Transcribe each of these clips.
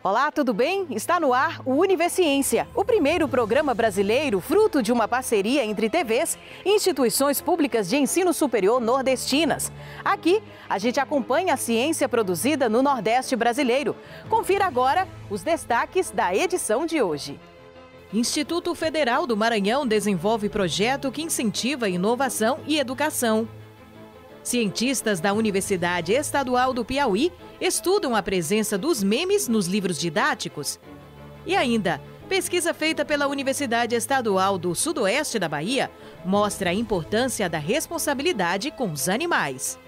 Olá, tudo bem? Está no ar o Univerciência, o primeiro programa brasileiro fruto de uma parceria entre TVs e instituições públicas de ensino superior nordestinas. Aqui, a gente acompanha a ciência produzida no Nordeste brasileiro. Confira agora os destaques da edição de hoje. Instituto Federal do Maranhão desenvolve projeto que incentiva inovação e educação. Cientistas da Universidade Estadual do Piauí estudam a presença dos memes nos livros didáticos. E ainda, pesquisa feita pela Universidade Estadual do Sudoeste da Bahia mostra a importância da responsabilidade com os animais.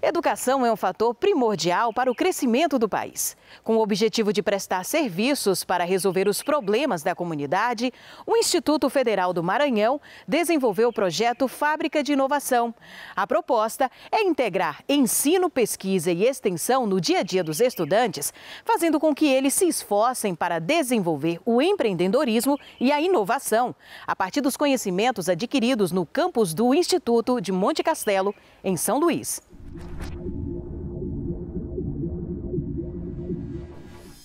Educação é um fator primordial para o crescimento do país. Com o objetivo de prestar serviços para resolver os problemas da comunidade, o Instituto Federal do Maranhão desenvolveu o projeto Fábrica de Inovação. A proposta é integrar ensino, pesquisa e extensão no dia a dia dos estudantes, fazendo com que eles se esforcem para desenvolver o empreendedorismo e a inovação, a partir dos conhecimentos adquiridos no campus do Instituto de Monte Castelo, em São Luís.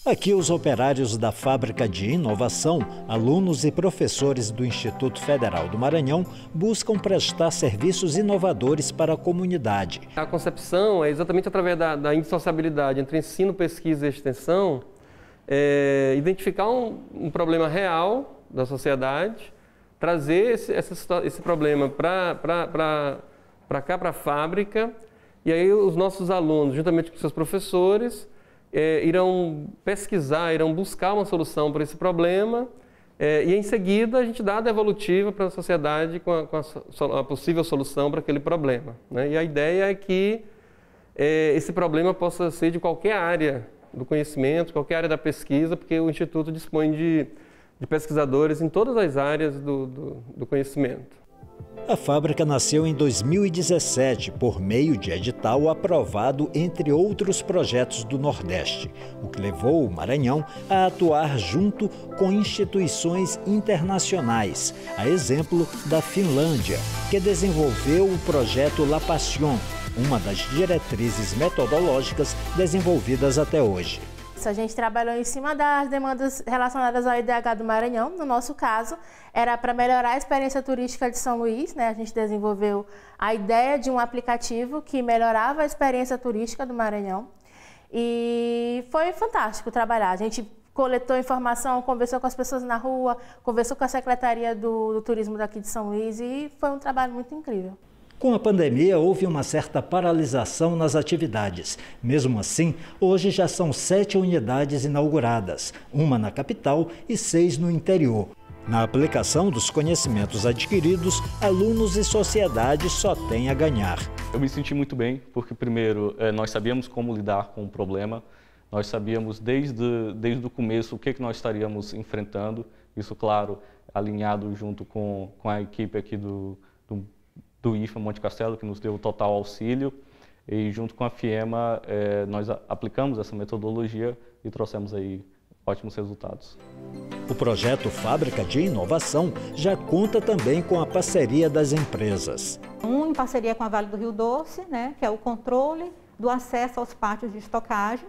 Aqui, os operários da Fábrica de Inovação, alunos e professores do Instituto Federal do Maranhão, buscam prestar serviços inovadores para a comunidade. A concepção é exatamente através da indissociabilidade entre ensino, pesquisa e extensão, identificar um problema real da sociedade, trazer esse problema para cá, para a fábrica, e aí os nossos alunos, juntamente com seus professores, irão pesquisar, irão buscar uma solução para esse problema e em seguida a gente dá a devolutiva para a sociedade com a possível solução para aquele problema, né? E a ideia é que esse problema possa ser de qualquer área do conhecimento, qualquer área da pesquisa, porque o Instituto dispõe de pesquisadores em todas as áreas do conhecimento. A fábrica nasceu em 2017 por meio de edital aprovado entre outros projetos do Nordeste, o que levou o Maranhão a atuar junto com instituições internacionais, a exemplo da Finlândia, que desenvolveu o projeto La Passion, uma das diretrizes metodológicas desenvolvidas até hoje. A gente trabalhou em cima das demandas relacionadas ao IDH do Maranhão. No nosso caso, era para melhorar a experiência turística de São Luís, né? A gente desenvolveu a ideia de um aplicativo que melhorava a experiência turística do Maranhão. E foi fantástico trabalhar. A gente coletou informação, conversou com as pessoas na rua, conversou com a Secretaria do Turismo daqui de São Luís e foi um trabalho muito incrível. Com a pandemia, houve uma certa paralisação nas atividades. Mesmo assim, hoje já são 7 unidades inauguradas, uma na capital e 6 no interior. Na aplicação dos conhecimentos adquiridos, alunos e sociedade só têm a ganhar. Eu me senti muito bem, porque primeiro, nós sabíamos como lidar com o problema, nós sabíamos desde o começo o que nós estaríamos enfrentando, isso, claro, alinhado junto com a equipe aqui do IFA Monte Castelo, que nos deu total auxílio, e junto com a FIEMA nós aplicamos essa metodologia e trouxemos aí ótimos resultados. O projeto Fábrica de Inovação já conta também com a parceria das empresas. Em parceria com a Vale do Rio Doce, né, que é o controle do acesso aos pátios de estocagem,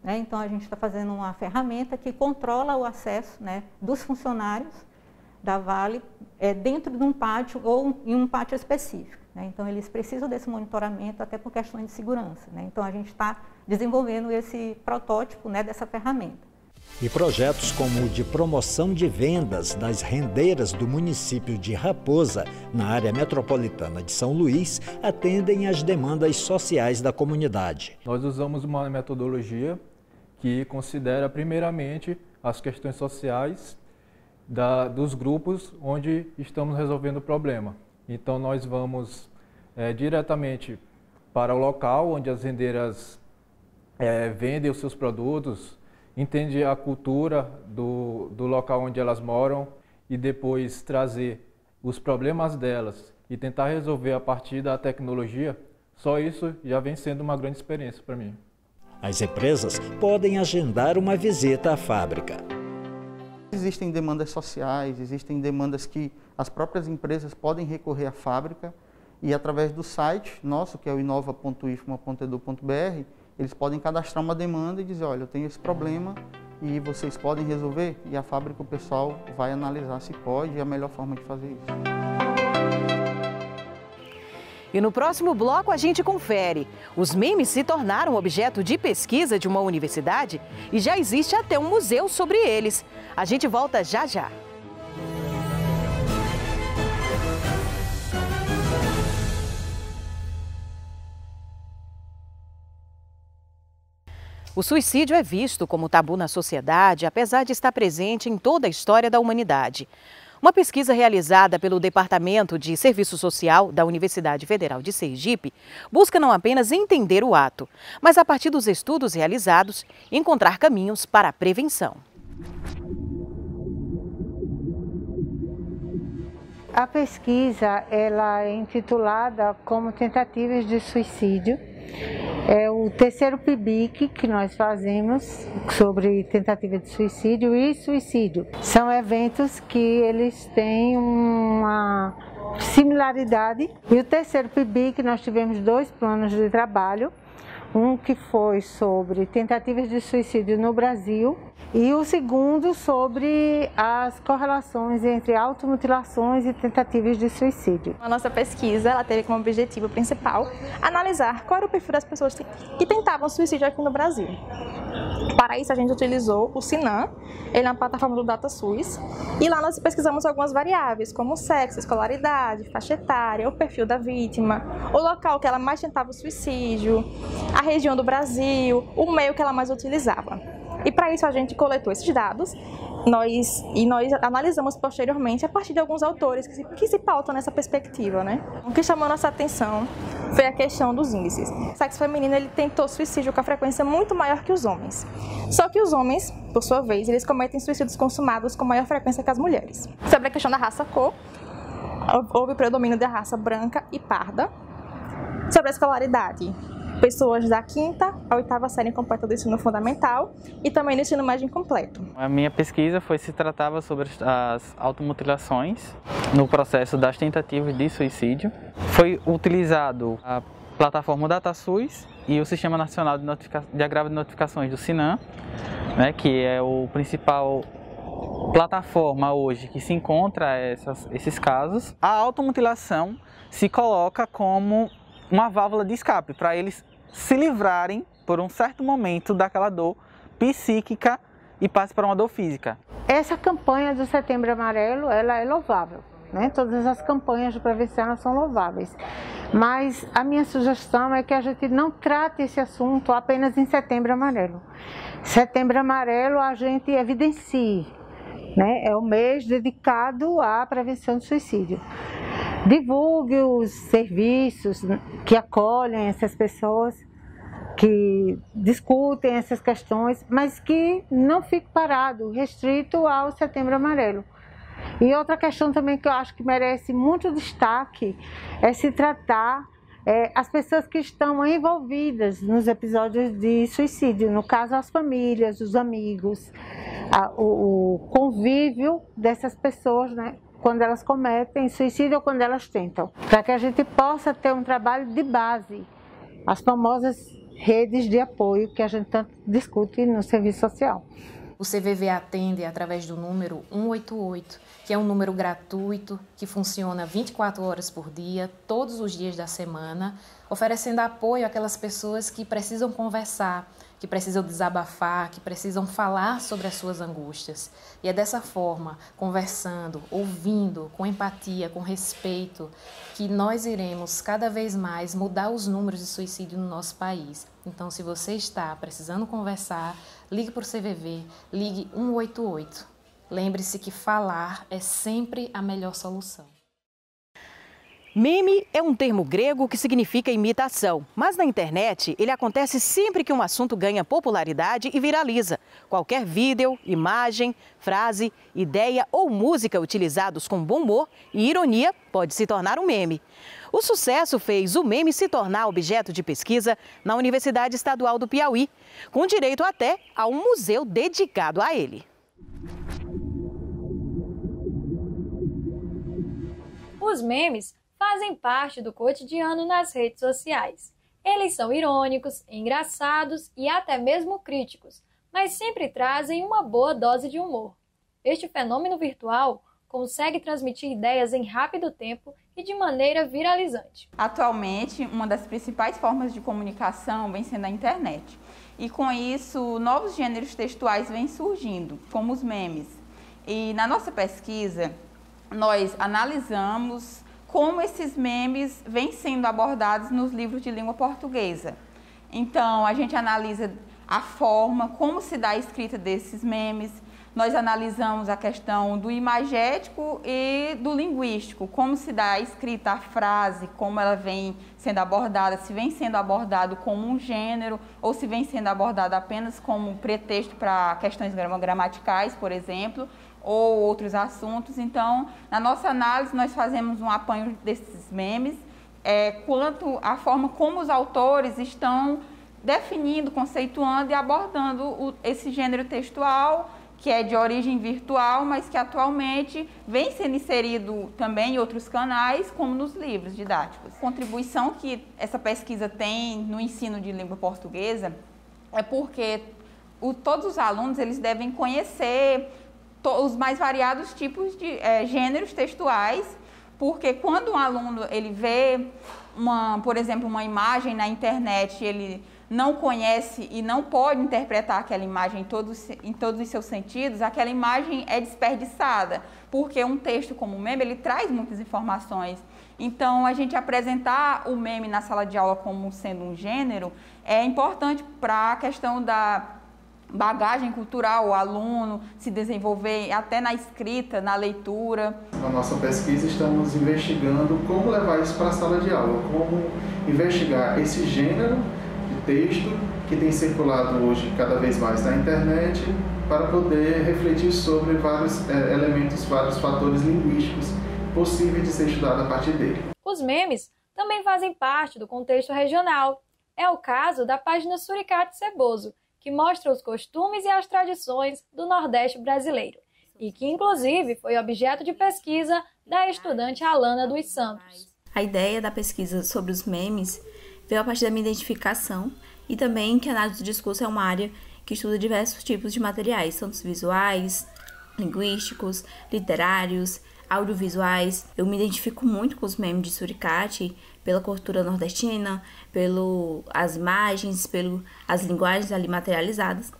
né? Então a gente está fazendo uma ferramenta que controla o acesso, né, dos funcionários da Vale dentro de um pátio ou em um pátio específico, né? Então eles precisam desse monitoramento até por questões de segurança, né? Então a gente está desenvolvendo esse protótipo, né, dessa ferramenta. E projetos como o de promoção de vendas das rendeiras do município de Raposa, na área metropolitana de São Luís, atendem às demandas sociais da comunidade. Nós usamos uma metodologia que considera primeiramente as questões sociais dos grupos onde estamos resolvendo o problema. Então nós vamos diretamente para o local onde as rendeiras vendem os seus produtos entender a cultura do local onde elas moram e depois trazer os problemas delas e tentar resolver a partir da tecnologia, só isso já vem sendo uma grande experiência para mim. As empresas podem agendar uma visita à fábrica. Existem demandas sociais, existem demandas que as próprias empresas podem recorrer à fábrica e através do site nosso, que é o inova.ifma.edu.br, eles podem cadastrar uma demanda e dizer, olha, eu tenho esse problema e vocês podem resolver? E a fábrica, o pessoal vai analisar se pode e a melhor forma de fazer isso. E no próximo bloco a gente confere. Os memes se tornaram objeto de pesquisa de uma universidade e já existe até um museu sobre eles. A gente volta já já. O suicídio é visto como tabu na sociedade, apesar de estar presente em toda a história da humanidade. Uma pesquisa realizada pelo Departamento de Serviço Social da Universidade Federal de Sergipe busca não apenas entender o ato, mas a partir dos estudos realizados, encontrar caminhos para a prevenção. A pesquisa ela é intitulada como Tentativas de Suicídio. É o terceiro PIBIC que nós fazemos sobre tentativa de suicídio e suicídio. São eventos que eles têm uma similaridade. E o terceiro PIBIC nós tivemos 2 planos de trabalho. Um que foi sobre tentativas de suicídio no Brasil e o segundo sobre as correlações entre automutilações e tentativas de suicídio. A nossa pesquisa ela teve como objetivo principal analisar qual era o perfil das pessoas que tentavam suicídio aqui no Brasil. Para isso a gente utilizou o Sinan, ele é uma plataforma do DataSUS, e lá nós pesquisamos algumas variáveis como sexo, escolaridade, faixa etária, o perfil da vítima, o local que ela mais tentava o suicídio, a região do Brasil, o meio que ela mais utilizava. E para isso a gente coletou esses dados nós analisamos posteriormente a partir de alguns autores que se pautam nessa perspectiva, né? O que chamou nossa atenção foi a questão dos índices. O sexo feminino ele tentou suicídio com a frequência muito maior que os homens. Só que os homens, por sua vez, eles cometem suicídios consumados com maior frequência que as mulheres. Sobre a questão da raça-cor, houve predomínio da raça branca e parda. Sobre a escolaridade, pessoas da 5ª à 8ª série completa do ensino fundamental e também do ensino médio incompleto. A minha pesquisa se tratava sobre as automutilações no processo das tentativas de suicídio. Foi utilizado a plataforma DataSUS e o Sistema Nacional de Agravo de Notificações do Sinan, né, que é o principal plataforma hoje que se encontra esses casos. A automutilação se coloca como uma válvula de escape para eles se livrarem por um certo momento daquela dor psíquica e passe para uma dor física. Essa campanha do Setembro Amarelo, ela é louvável, né? Todas as campanhas de prevenção são louváveis, mas a minha sugestão é que a gente não trate esse assunto apenas em Setembro Amarelo. Setembro Amarelo a gente evidencie, né? É o mês dedicado à prevenção do suicídio. Divulgue os serviços que acolhem essas pessoas, que discutem essas questões, mas que não fique parado, restrito ao Setembro Amarelo. E outra questão também que eu acho que merece muito destaque é se tratar as pessoas que estão envolvidas nos episódios de suicídio, no caso as famílias, os amigos, o convívio dessas pessoas, né? Quando elas cometem suicídio ou quando elas tentam, para que a gente possa ter um trabalho de base, as famosas redes de apoio que a gente tanto discute no serviço social. O CVV atende através do número 188, que é um número gratuito, que funciona 24 horas por dia, todos os dias da semana, oferecendo apoio àquelas pessoas que precisam conversar, que precisam desabafar, que precisam falar sobre as suas angústias. E é dessa forma, conversando, ouvindo, com empatia, com respeito, que nós iremos cada vez mais mudar os números de suicídio no nosso país. Então, se você está precisando conversar, ligue para o CVV, ligue 188. Lembre-se que falar é sempre a melhor solução. Meme é um termo grego que significa imitação, mas na internet ele acontece sempre que um assunto ganha popularidade e viraliza. Qualquer vídeo, imagem, frase, ideia ou música utilizados com bom humor e ironia pode se tornar um meme. O sucesso fez o meme se tornar objeto de pesquisa na Universidade Estadual do Piauí, com direito até a um museu dedicado a ele. Os memes fazem parte do cotidiano nas redes sociais. Eles são irônicos, engraçados e até mesmo críticos, mas sempre trazem uma boa dose de humor. Este fenômeno virtual consegue transmitir ideias em rápido tempo e de maneira viralizante. Atualmente, uma das principais formas de comunicação vem sendo a internet. E com isso, novos gêneros textuais vêm surgindo, como os memes. E na nossa pesquisa, nós analisamos como esses memes vêm sendo abordados nos livros de língua portuguesa. Então, a gente analisa a forma, como se dá a escrita desses memes. Nós analisamos a questão do imagético e do linguístico, como se dá a escrita, a frase, como ela vem sendo abordada, se vem sendo abordado como um gênero ou se vem sendo abordado apenas como pretexto para questões gramaticais, por exemplo, ou outros assuntos. Então, na nossa análise, nós fazemos um apanho desses memes, quanto à forma como os autores estão definindo, conceituando e abordando esse gênero textual, que é de origem virtual, mas que atualmente vem sendo inserido também em outros canais, como nos livros didáticos. A contribuição que essa pesquisa tem no ensino de língua portuguesa é porque todos os alunos eles devem conhecer os mais variados tipos de gêneros textuais, porque quando um aluno ele vê, por exemplo, uma imagem na internet, ele não conhece e não pode interpretar aquela imagem em todos os seus sentidos, aquela imagem é desperdiçada, porque um texto como o meme, ele traz muitas informações. Então, a gente apresentar o meme na sala de aula como sendo um gênero é importante para a questão da bagagem cultural, o aluno se desenvolver até na escrita, na leitura. Na nossa pesquisa estamos investigando como levar isso para a sala de aula, como investigar esse gênero de texto que tem circulado hoje cada vez mais na internet para poder refletir sobre vários elementos, vários fatores linguísticos possíveis de ser estudado a partir dele. Os memes também fazem parte do contexto regional. É o caso da página Suricate Ceboso, que mostra os costumes e as tradições do Nordeste brasileiro, e que, inclusive, foi objeto de pesquisa da estudante Alana dos Santos. A ideia da pesquisa sobre os memes veio a partir da minha identificação e também que a análise do discurso é uma área que estuda diversos tipos de materiais, tanto visuais, linguísticos, literários, audiovisuais. Eu me identifico muito com os memes de Suricate, pela cultura nordestina, pelas imagens, as linguagens ali materializadas.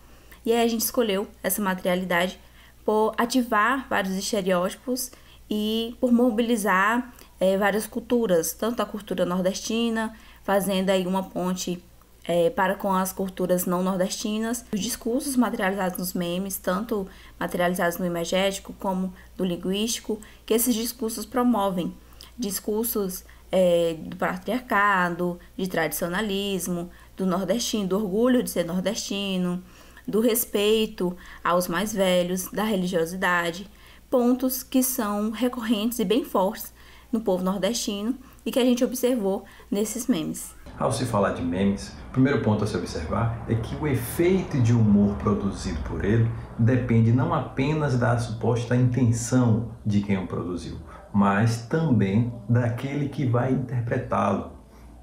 E aí a gente escolheu essa materialidade por ativar vários estereótipos e por mobilizar várias culturas, tanto a cultura nordestina, fazendo aí uma ponte para com as culturas não nordestinas, os discursos materializados nos memes, tanto materializados no imagético como no linguístico, que esses discursos promovem discursos do patriarcado, de tradicionalismo, do nordestino, do orgulho de ser nordestino, do respeito aos mais velhos, da religiosidade, pontos que são recorrentes e bem fortes no povo nordestino e que a gente observou nesses memes. Ao se falar de memes, o primeiro ponto a se observar é que o efeito de humor produzido por ele depende não apenas da suposta intenção de quem o produziu, mas também daquele que vai interpretá-lo.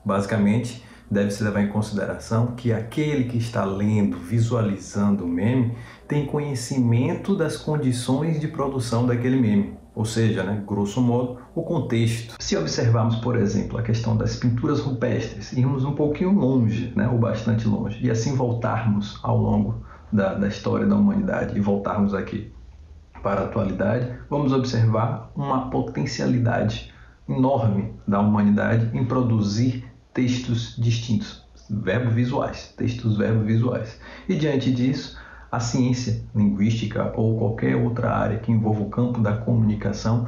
Basicamente, deve-se levar em consideração que aquele que está lendo, visualizando o meme, tem conhecimento das condições de produção daquele meme. Ou seja, grosso modo, o contexto. Se observarmos, por exemplo, a questão das pinturas rupestres, irmos um pouquinho longe, ou bastante longe, e assim voltarmos ao longo da história da humanidade e voltarmos aqui para a atualidade, vamos observar uma potencialidade enorme da humanidade em produzir textos distintos, textos verbo-visuais. E diante disso, a ciência linguística ou qualquer outra área que envolva o campo da comunicação,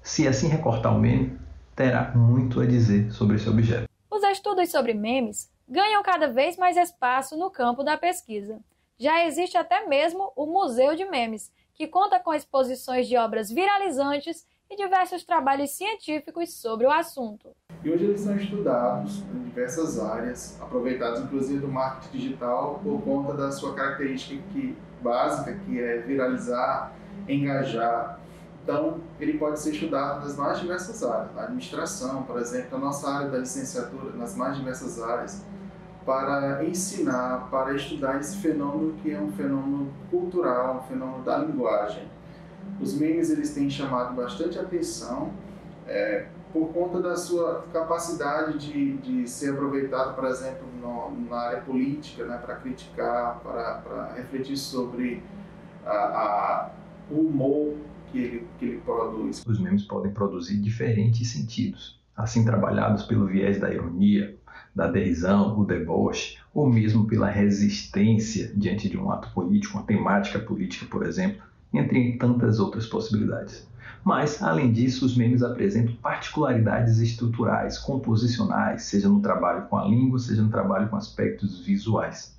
se assim recortar o meme, terá muito a dizer sobre esse objeto. Os estudos sobre memes ganham cada vez mais espaço no campo da pesquisa. Já existe até mesmo o Museu de Memes, que conta com exposições de obras viralizantes e diversos trabalhos científicos sobre o assunto. E hoje eles são estudados em diversas áreas, aproveitados inclusive do marketing digital por conta da sua característica básica, que é viralizar, engajar. Então, ele pode ser estudado nas mais diversas áreas, na administração, por exemplo, na nossa área da licenciatura, nas mais diversas áreas, para ensinar, para estudar esse fenômeno que é um fenômeno cultural, um fenômeno da linguagem. Os memes eles têm chamado bastante atenção por conta da sua capacidade de ser aproveitado, por exemplo, na área política, né, para criticar, para refletir sobre o humor que ele produz. Os memes podem produzir diferentes sentidos, assim trabalhados pelo viés da ironia, da derisão, o deboche, ou mesmo pela resistência diante de um ato político, uma temática política, por exemplo, entre tantas outras possibilidades. Mas, além disso, os memes apresentam particularidades estruturais, composicionais, seja no trabalho com a língua, seja no trabalho com aspectos visuais.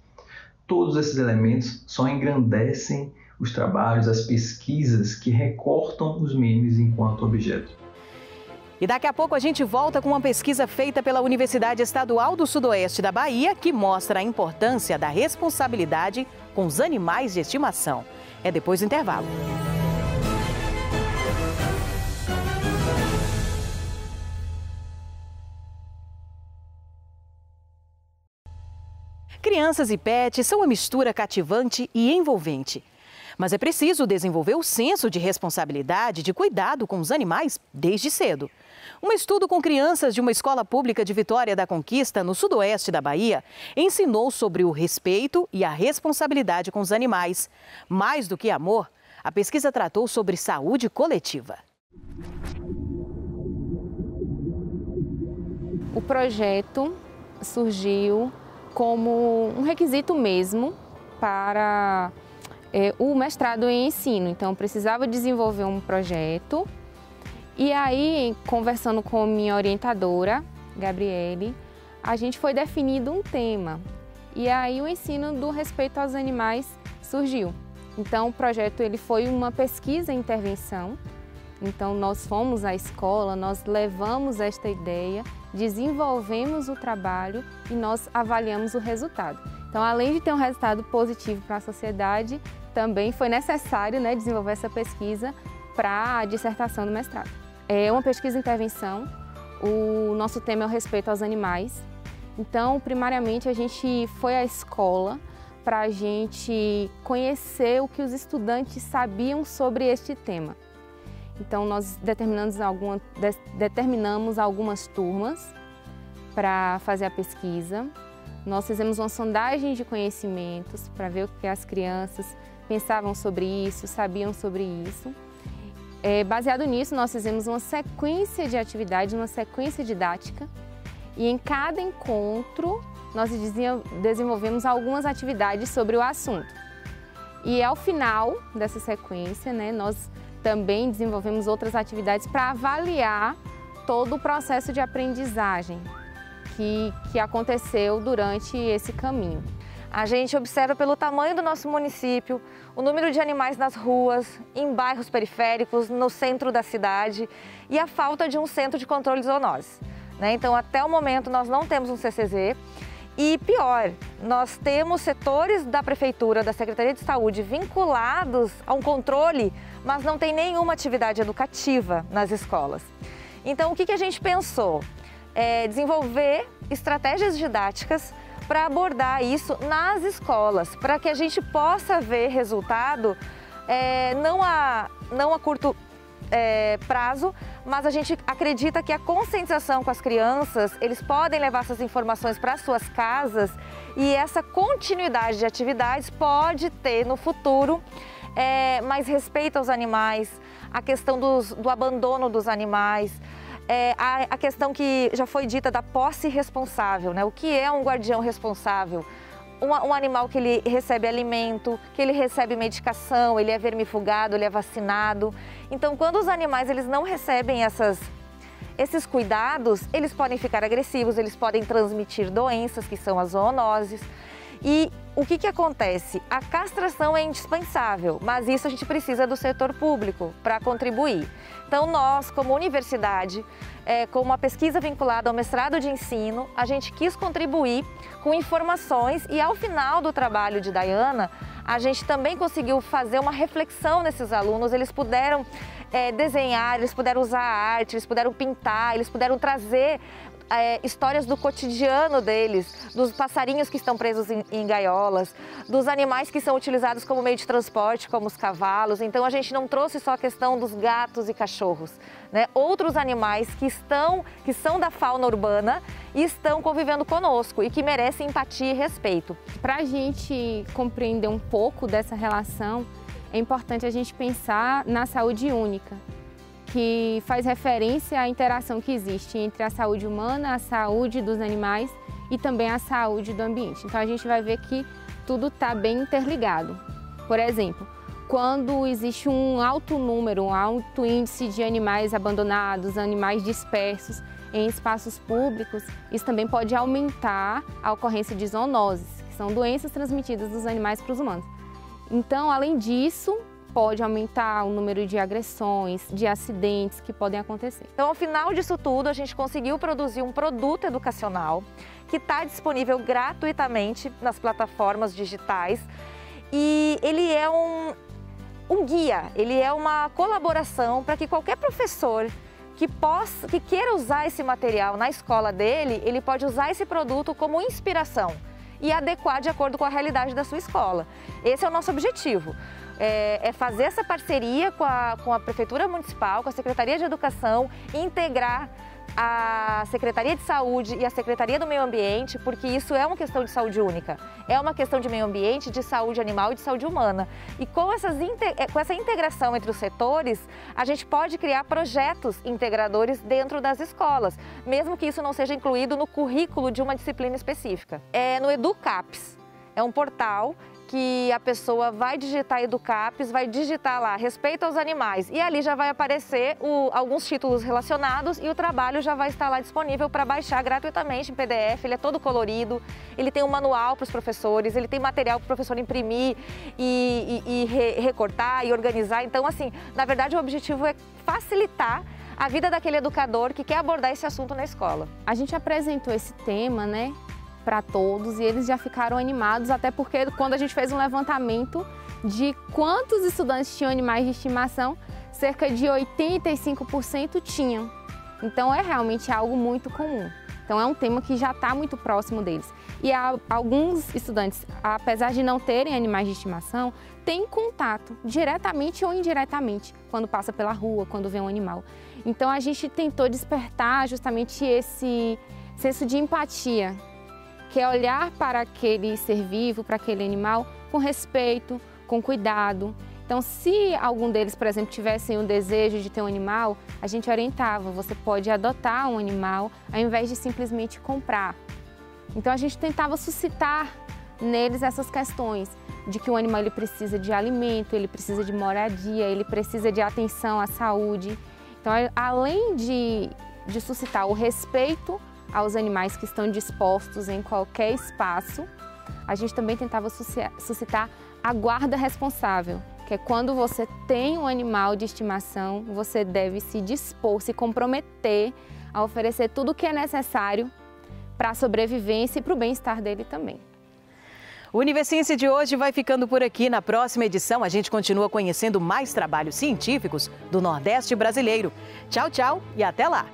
Todos esses elementos só engrandecem os trabalhos, as pesquisas que recortam os memes enquanto objeto. E daqui a pouco a gente volta com uma pesquisa feita pela Universidade Estadual do Sudoeste da Bahia, que mostra a importância da responsabilidade com os animais de estimação. É depois do intervalo. Crianças e pets são uma mistura cativante e envolvente. Mas é preciso desenvolver o senso de responsabilidade, de cuidado com os animais desde cedo. Um estudo com crianças de uma escola pública de Vitória da Conquista, no sudoeste da Bahia, ensinou sobre o respeito e a responsabilidade com os animais. Mais do que amor, a pesquisa tratou sobre saúde coletiva. O projeto surgiu como um requisito mesmo para o mestrado em ensino. Então, precisava desenvolver um projeto. E aí, conversando com minha orientadora, Gabriele, a gente foi definindo um tema. E aí, o ensino do respeito aos animais surgiu. Então, o projeto ele foi uma pesquisa e intervenção. Então, nós fomos à escola, nós levamos esta ideia, desenvolvemos o trabalho e nós avaliamos o resultado. Então, além de ter um resultado positivo para a sociedade, também foi necessário, desenvolver essa pesquisa para a dissertação do mestrado. É uma pesquisa e intervenção, o nosso tema é o respeito aos animais. Então, primariamente, a gente foi à escola para a gente conhecer o que os estudantes sabiam sobre este tema. Então, nós determinamos algumas turmas para fazer a pesquisa. Nós fizemos uma sondagem de conhecimentos para ver o que as crianças pensavam sobre isso, sabiam sobre isso. Baseado nisso, nós fizemos uma sequência de atividades, uma sequência didática. E em cada encontro, nós desenvolvemos algumas atividades sobre o assunto. E ao final dessa sequência, nós também desenvolvemos outras atividades para avaliar todo o processo de aprendizagem que aconteceu durante esse caminho. A gente observa pelo tamanho do nosso município, o número de animais nas ruas, em bairros periféricos, no centro da cidade e a falta de um centro de controle de zoonoses. Então, até o momento, nós não temos um CCZ e, pior, nós temos setores da Prefeitura, da Secretaria de Saúde vinculados a um controle, mas não tem nenhuma atividade educativa nas escolas. Então, o que a gente pensou? Desenvolver estratégias didáticas para abordar isso nas escolas, para que a gente possa ver resultado não a curto prazo, mas a gente acredita que a conscientização com as crianças, eles podem levar essas informações para as suas casas e essa continuidade de atividades pode ter no futuro mais respeito aos animais, a questão do abandono dos animais, a questão que já foi dita da posse responsável, O que é um guardião responsável? Um animal que ele recebe alimento, que ele recebe medicação, ele é vermifugado, ele é vacinado. Então, quando os animais eles não recebem Esses cuidados, eles podem ficar agressivos, eles podem transmitir doenças, que são as zoonoses. E o que acontece? A castração é indispensável, mas isso a gente precisa do setor público para contribuir. Então nós, como universidade, com uma pesquisa vinculada ao mestrado de ensino, a gente quis contribuir com informações e ao final do trabalho de Dayana, a gente também conseguiu fazer uma reflexão nesses alunos, eles puderam desenhar, eles puderam usar arte, eles puderam pintar, eles puderam trazer histórias do cotidiano deles, dos passarinhos que estão presos em gaiolas, dos animais que são utilizados como meio de transporte, como os cavalos. Então a gente não trouxe só a questão dos gatos e cachorros, né? Outros animais que são da fauna urbana e estão convivendo conosco e que merecem empatia e respeito. Para a gente compreender um pouco dessa relação, é importante a gente pensar na saúde única, que faz referência à interação que existe entre a saúde humana, a saúde dos animais e também a saúde do ambiente. Então a gente vai ver que tudo está bem interligado. Por exemplo, quando existe um alto número, um alto índice de animais abandonados, animais dispersos em espaços públicos, isso também pode aumentar a ocorrência de zoonoses, que são doenças transmitidas dos animais para os humanos. Então, além disso, pode aumentar o número de agressões, de acidentes que podem acontecer. Então, ao final disso tudo, a gente conseguiu produzir um produto educacional que está disponível gratuitamente nas plataformas digitais e ele é um guia, ele é uma colaboração para que qualquer professor que queira usar esse material na escola dele, ele pode usar esse produto como inspiração e adequar de acordo com a realidade da sua escola. Esse é o nosso objetivo. É fazer essa parceria com a Prefeitura Municipal, com a Secretaria de Educação, integrar a Secretaria de Saúde e a Secretaria do Meio Ambiente, porque isso é uma questão de saúde única. É uma questão de meio ambiente, de saúde animal e de saúde humana. E com essa integração entre os setores, a gente pode criar projetos integradores dentro das escolas, mesmo que isso não seja incluído no currículo de uma disciplina específica. No EduCaps, é um portal que a pessoa vai digitar EduCaps, vai digitar lá respeito aos animais e ali já vai aparecer alguns títulos relacionados e o trabalho já vai estar lá disponível para baixar gratuitamente em PDF. Ele é todo colorido, ele tem um manual para os professores, ele tem material para o professor imprimir e recortar e organizar. Então, assim, na verdade o objetivo é facilitar a vida daquele educador que quer abordar esse assunto na escola. A gente apresentou esse tema, né, para todos e eles já ficaram animados, até porque quando a gente fez um levantamento de quantos estudantes tinham animais de estimação, cerca de 85% tinham. Então é realmente algo muito comum. Então é um tema que já está muito próximo deles. E alguns estudantes, apesar de não terem animais de estimação, têm contato diretamente ou indiretamente quando passa pela rua, quando vê um animal. Então a gente tentou despertar justamente esse senso de empatia, que é olhar para aquele ser vivo, para aquele animal, com respeito, com cuidado. Então, se algum deles, por exemplo, tivessem o desejo de ter um animal, a gente orientava, você pode adotar um animal ao invés de simplesmente comprar. Então, a gente tentava suscitar neles essas questões de que o animal ele precisa de alimento, ele precisa de moradia, ele precisa de atenção à saúde. Então, além de suscitar o respeito aos animais que estão dispostos em qualquer espaço, a gente também tentava suscitar a guarda responsável, que é quando você tem um animal de estimação, você deve se dispor, se comprometer a oferecer tudo o que é necessário para a sobrevivência e para o bem-estar dele também. O Universiência de hoje vai ficando por aqui. Na próxima edição, a gente continua conhecendo mais trabalhos científicos do Nordeste brasileiro. Tchau, tchau e até lá!